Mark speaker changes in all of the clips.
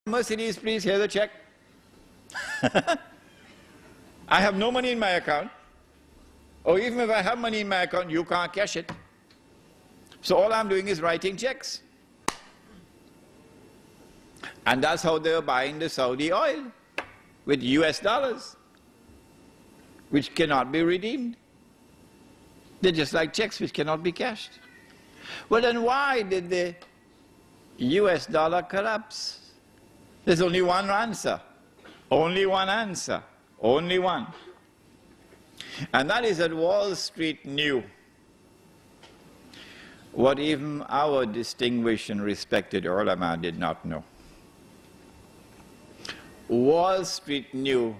Speaker 1: Mercedes, please, here's the check. I have no money in my account. Or even if I have money in my account, you can't cash it. So all I'm doing is writing checks. And that's how they're buying the Saudi oil, with US dollars, which cannot be redeemed. They're just like checks which cannot be cashed. Well, then why did the US dollar collapse? There's only one answer. Only one answer. Only one. And that is that Wall Street knew what even our distinguished and respected ulama did not know. Wall Street knew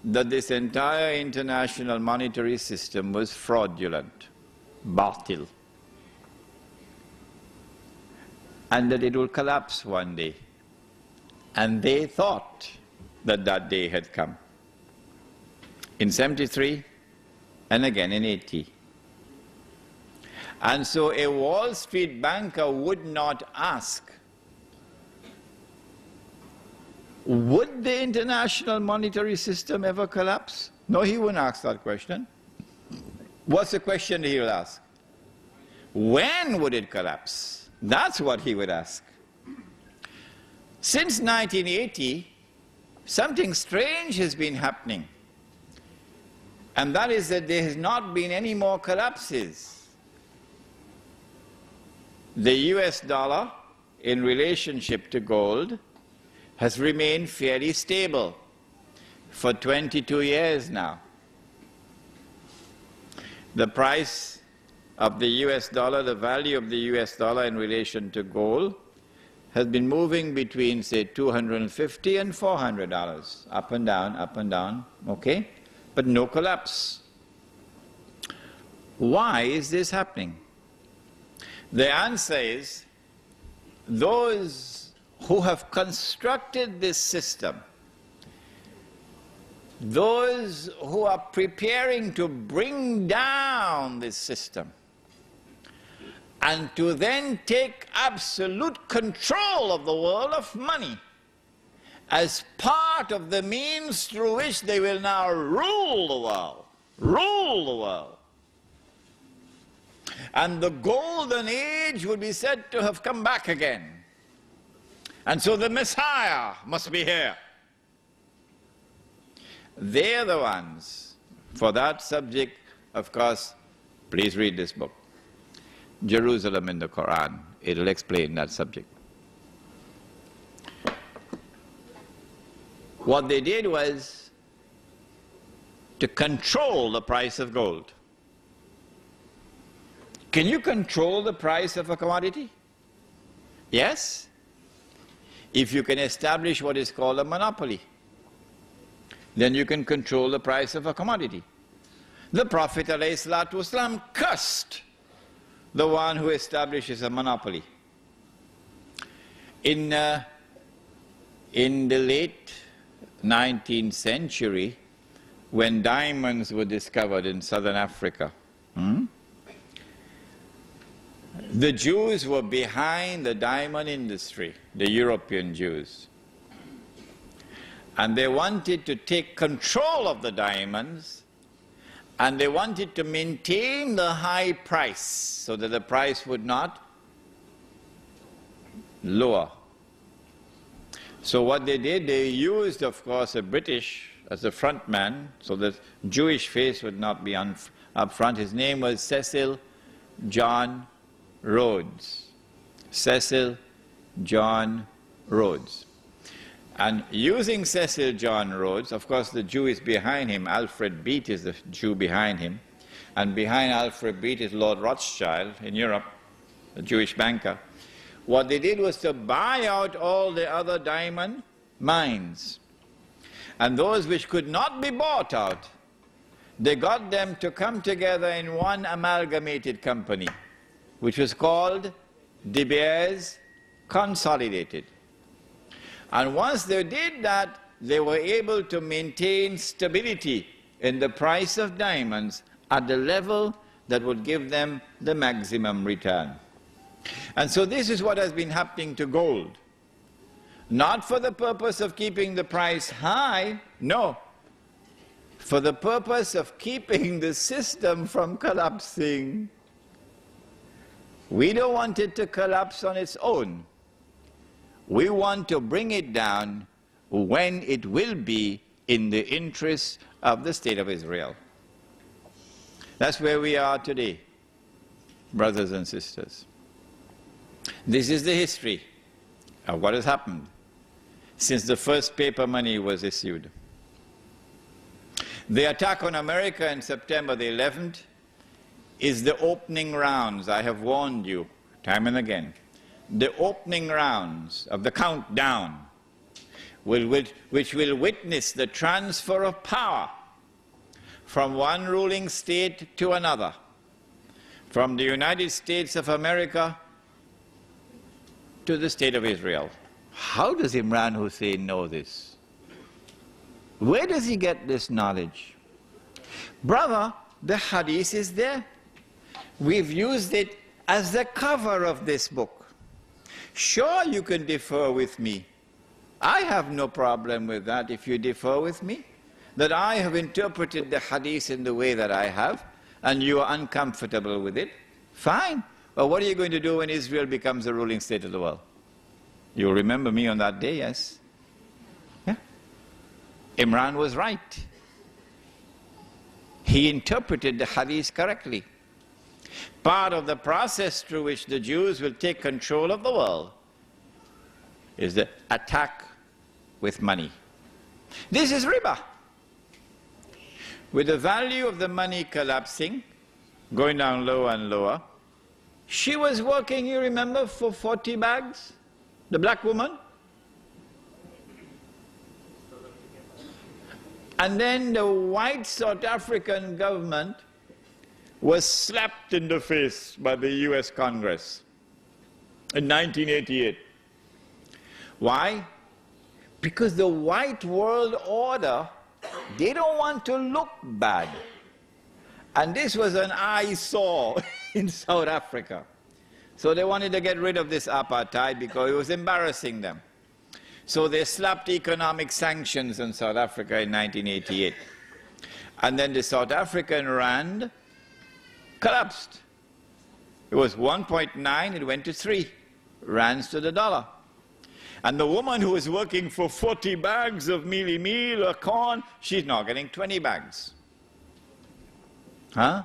Speaker 1: that this entire international monetary system was fraudulent, batil, and that it will collapse one day. And they thought that that day had come. In 73 and again in 80. And so a Wall Street banker would not ask, would the international monetary system ever collapse? No, he wouldn't ask that question. What's the question he will ask? When would it collapse? That's what he would ask. Since 1980, something strange has been happening. And that is that there has not been any more collapses. The US dollar, in relationship to gold, has remained fairly stable for 22 years now. The price of the US dollar, the value of the US dollar in relation to gold, has been moving between, say, $250 and $400, up and down, okay? But no collapse. Why is this happening? The answer is, those who have constructed this system, those who are preparing to bring down this system, and to then take absolute control of the world of money as part of the means through which they will now rule the world. Rule the world. And the golden age would be said to have come back again. And so the Messiah must be here. They're the ones. For that subject, of course, please read this book, Jerusalem in the Quran. It'll explain that subject. What they did was to control the price of gold. Can you control the price of a commodity? Yes, if you can establish what is called a monopoly. Then you can control the price of a commodity. The Prophet ﷺ cursed the one who establishes a monopoly. In the late 19th century, when diamonds were discovered in southern Africa, the Jews were behind the diamond industry, the European Jews. And they wanted to take control of the diamonds, and they wanted to maintain the high price so that the price would not lower. So what they did, they used, of course, a British as a front man, so that Jewish face would not be up front. His name was Cecil John Rhodes. Cecil John Rhodes. And using Cecil John Rhodes, of course the Jew is behind him, Alfred Beat is the Jew behind him, and behind Alfred Beat is Lord Rothschild in Europe, a Jewish banker. What they did was to buy out all the other diamond mines. And those which could not be bought out, they got them to come together in one amalgamated company, which was called De Beers Consolidated. And once they did that, they were able to maintain stability in the price of diamonds at the level that would give them the maximum return. And so this is what has been happening to gold. Not for the purpose of keeping the price high, no. For the purpose of keeping the system from collapsing. We don't want it to collapse on its own. We want to bring it down when it will be in the interests of the State of Israel. That's where we are today, brothers and sisters. This is the history of what has happened since the first paper money was issued. The attack on America on September the 11th is the opening rounds. I have warned you time and again. The opening rounds of the countdown which will witness the transfer of power from one ruling state to another, from the United States of America to the State of Israel. How does Imran Hosein know this? Where does he get this knowledge? Brother, the hadith is there. We've used it as the cover of this book. Sure, you can differ with me. I have no problem with that if you differ with me, that I have interpreted the hadith in the way that I have, and you are uncomfortable with it. Fine. But what are you going to do when Israel becomes the ruling state of the world? You'll remember me on that day, yes? Yeah? Imran was right. He interpreted the hadith correctly. Part of the process through which the Jews will take control of the world is the attack with money. This is riba. With the value of the money collapsing, going down lower and lower, she was working, you remember, for 40 bags, the black woman. And then the white South African government was slapped in the face by the US Congress in 1988. Why? Because the white world order, they don't want to look bad. And this was an eyesore in South Africa. So they wanted to get rid of this apartheid because it was embarrassing them. So they slapped economic sanctions on South Africa in 1988. And then the South African rand collapsed. It was 1.9, it went to 3 rands to the dollar. And the woman who was working for 40 bags of mealie meal or corn, she's now getting 20 bags. Huh?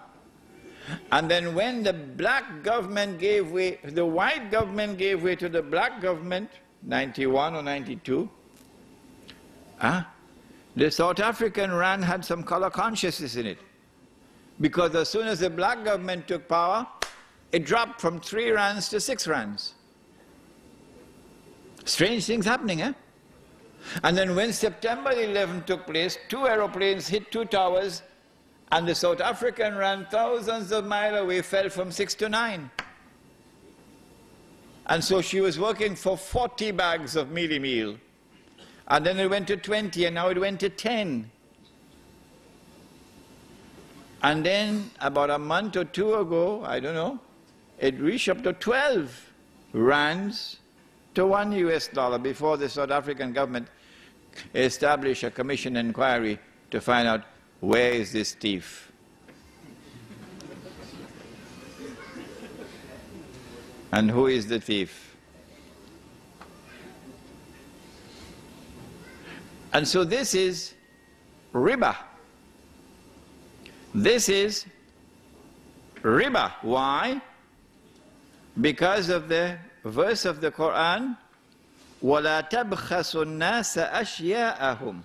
Speaker 1: And then when the black government gave way, the white government gave way to the black government, 91 or 92, the South African rand had some color consciousness in it. Because as soon as the black government took power, it dropped from 3 rands to 6 rands. Strange things happening, eh? And then when September 11 took place, 2 aeroplanes hit 2 towers, and the South African rand thousands of miles away fell from 6 to 9. And so she was working for 40 bags of mealie meal. And then it went to 20, and now it went to 10. And then about a month or 2 ago, I don't know, it reached up to 12 rands to 1 US dollar before the South African government established a commission inquiry to find out where is this thief. And who is the thief? And so this is riba. This is riba. Why? Because of the verse of the Quran, وَلَا تَبْخَسُوا النَّاسَ أَشْيَاءَهُمْ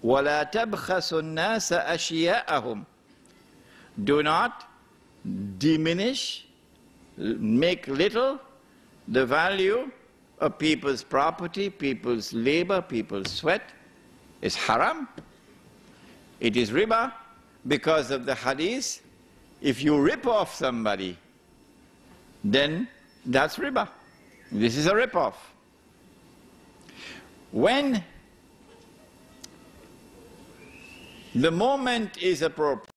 Speaker 1: وَلَا تَبْخَسُوا النَّاسَ أَشْيَاءَهُمْ. Do not diminish, make little the value of people's property, people's labor, people's sweat. It's haram. It is riba because of the hadith. If you rip off somebody, then that's riba. This is a rip-off. When the moment is appropriate,